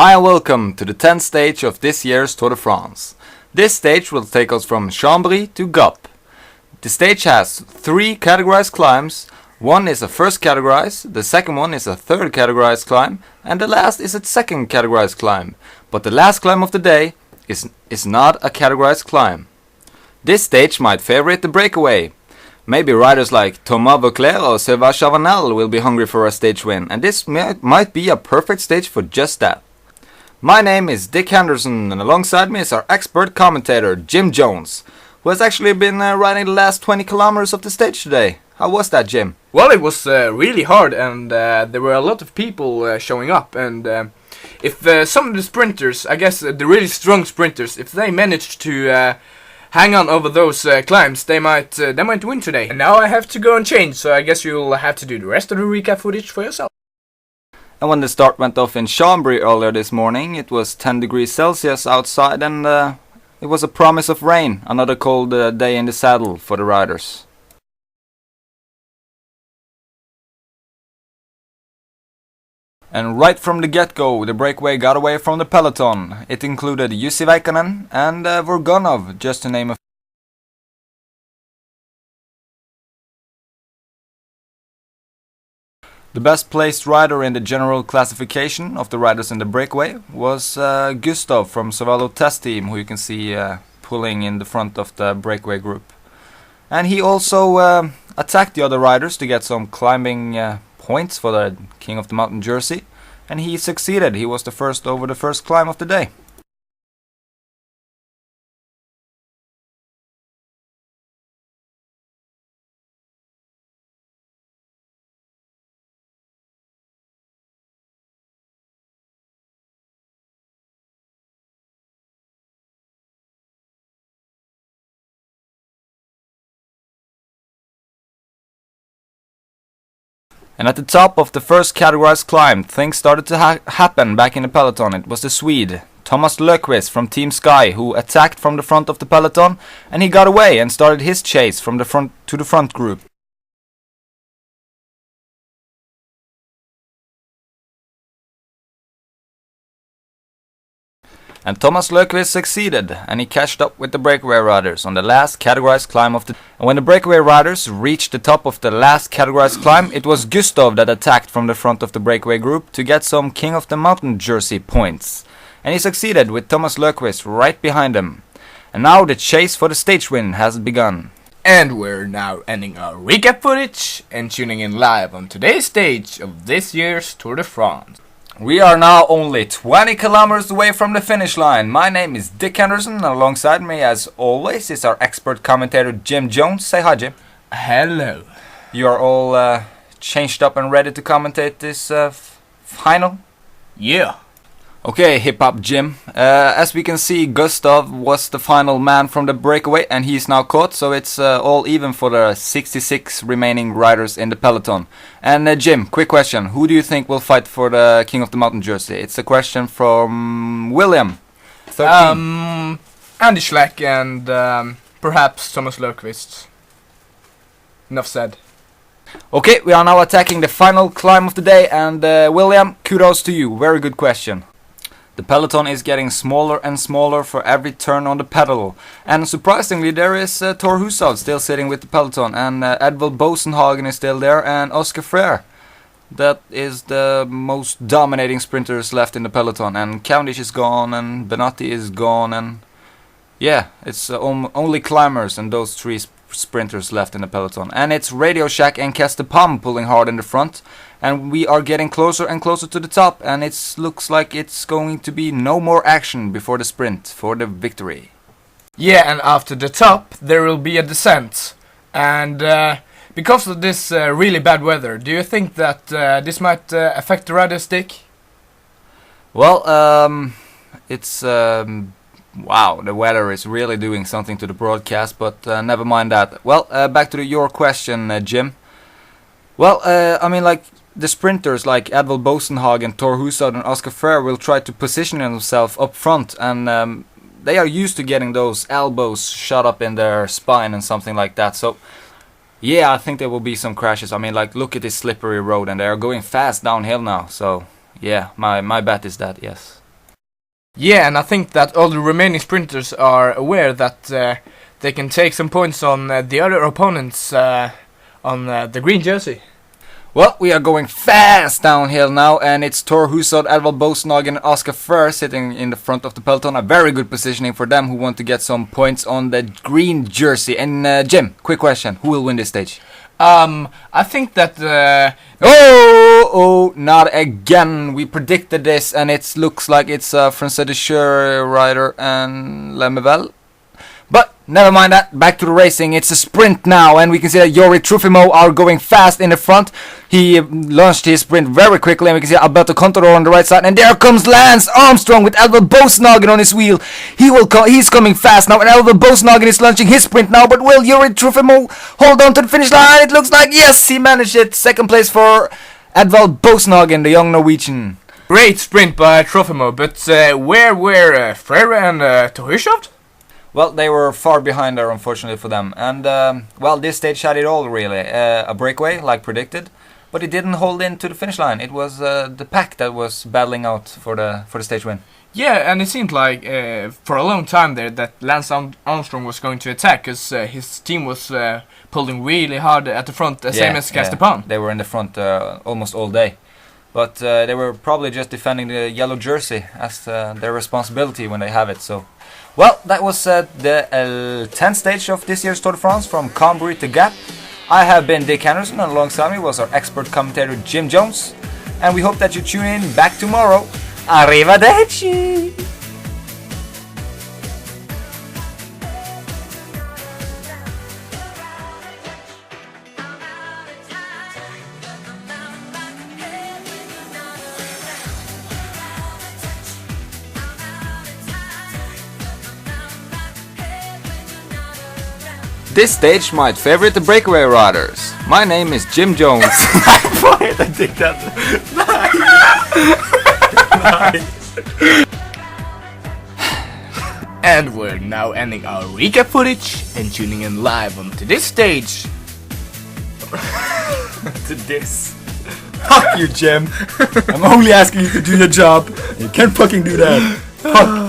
Hi and welcome to the 10th stage of this year's Tour de France. This stage will take us from Chambly to Gap. The stage has 3 categorized climbs. One is a first categorized, the second one is a third categorized climb, and the last is a second categorized climb. But the last climb of the day is not a categorized climb. This stage might favorite the breakaway. Maybe riders like Thomas Vauclair or Sylvain Chavanel will be hungry for a stage win, and this might be a perfect stage for just that. My name is Dick Henderson, and alongside me is our expert commentator, Jim Jones, who has actually been riding the last 20 kilometers of the stage today. How was that, Jim? Well, it was really hard, and there were a lot of people showing up, and if some of the sprinters, I guess the really strong sprinters, if they managed to hang on over those climbs, they might win today. And now I have to go and change, so I guess you'll have to do the rest of the recap footage for yourself. And when the start went off in Chambly earlier this morning, it was 10 degrees Celsius outside, and it was a promise of rain. Another cold day in the saddle for the riders. And right from the get-go, the breakaway got away from the peloton. It included Jussi Väikänen and Vorgonov, just to name a few. The best placed rider in the general classification of the riders in the breakaway was Gustav from Cervelo Test Team, who you can see pulling in the front of the breakaway group. And he also attacked the other riders to get some climbing points for the King of the Mountain jersey, and he succeeded. He was the first over the first climb of the day. And at the top of the first categorized climb, things started to happen back in the peloton. It was the Swede, Thomas Löfqvist from Team Sky, who attacked from the front of the peloton, and he got away and started his chase from the front to the front group. And Thomas Löfqvist succeeded, and he catched up with the breakaway riders on the last categorized climb of the day. And when the breakaway riders reached the top of the last categorized climb, it was Gustav that attacked from the front of the breakaway group to get some King of the Mountain jersey points. And he succeeded with Thomas Löfqvist right behind him. And now the chase for the stage win has begun. And we're now ending our recap footage and tuning in live on today's stage of this year's Tour de France. We are now only 20 kilometers away from the finish line. My name is Dick Henderson, and alongside me, as always, is our expert commentator Jim Jones. Say hi, Jim. Hello. You are all changed up and ready to commentate this final? Yeah. Okay, Hip Hop Jim. As we can see, Gustav was the final man from the breakaway, and he's now caught, so it's all even for the 66 remaining riders in the peloton. And Jim, quick question. Who do you think will fight for the King of the Mountain jersey? It's a question from William. 13. Andy Schleck and perhaps Thomas Löfqvist. Enough said. Okay, we are now attacking the final climb of the day, and William, kudos to you. Very good question. The peloton is getting smaller and smaller for every turn on the pedal. And surprisingly, there is Thor Hushovd still sitting with the peloton, and Edvald Bosenhagen is still there, and Oscar Freire. That is the most dominating sprinters left in the peloton. And Cavendish is gone, and Benatti is gone, and yeah, it's only climbers and those 3 sprinters left in the peloton. And it's Radio Shack and Kestepam pulling hard in the front. And we are getting closer and closer to the top, and it looks like it's going to be no more action before the sprint for the victory. Yeah, and after the top there will be a descent. And because of this really bad weather, do you think that this might affect the rider's stick? Well, it's wow, the weather is really doing something to the broadcast, but never mind that. Well, back to your question, Jim. Well, I mean, like, the sprinters like Edvald Bosenhagen, Thor Hushovd and Oscar Freire will try to position themselves up front, and they are used to getting those elbows shot up in their spine and something like that. So, yeah, I think there will be some crashes. I mean, like, look at this slippery road, and they are going fast downhill now. So, yeah, my bet is that, yes. Yeah, and I think that all the remaining sprinters are aware that they can take some points on the other opponents on the green jersey. Well, we are going fast downhill now, and it's Tor Husod, Edvald Boasson and Oscar Fur sitting in the front of the peloton. A very good positioning for them who want to get some points on the green jersey. And Jim, quick question, who will win this stage? I think that... Oh, not again. We predicted this, and it looks like it's François de rider and Lemevelle. But never mind that, back to the racing. It's a sprint now, and we can see that Jori Trufimo are going fast in the front. He launched his sprint very quickly, and we can see Alberto Contador on the right side. And there comes Lance Armstrong with Edvald Boasson on his wheel. He's coming fast now, and Edvald Boasson is launching his sprint now. But will Jori Trufimo hold on to the finish line? It looks like yes, he managed it. Second place for Edvald Boasson, the young Norwegian. Great sprint by Trofimo, but where were Frere and Tohushovd? Well, they were far behind there, unfortunately for them. And, well, this stage had it all, really. A breakaway, like predicted. But it didn't hold in to the finish line. It was the pack that was battling out for the stage win. Yeah, and it seemed like for a long time there that Lance Armstrong was going to attack, because his team was pulling really hard at the front, same as Castepan. They were in the front almost all day. But they were probably just defending the yellow jersey as their responsibility when they have it, so... Well, that was the 10th stage of this year's Tour de France from Conbury to Gap. I have been Dick Henderson, and alongside me was our expert commentator Jim Jones. And we hope that you tune in back tomorrow. Arrivederci! This stage might favorite the breakaway riders. My name is Jim Jones. I think that. And we're now ending our recap footage and tuning in live onto this stage. To this. Fuck you, Jim. I'm only asking you to do your job. You can't fucking do that. Fuck.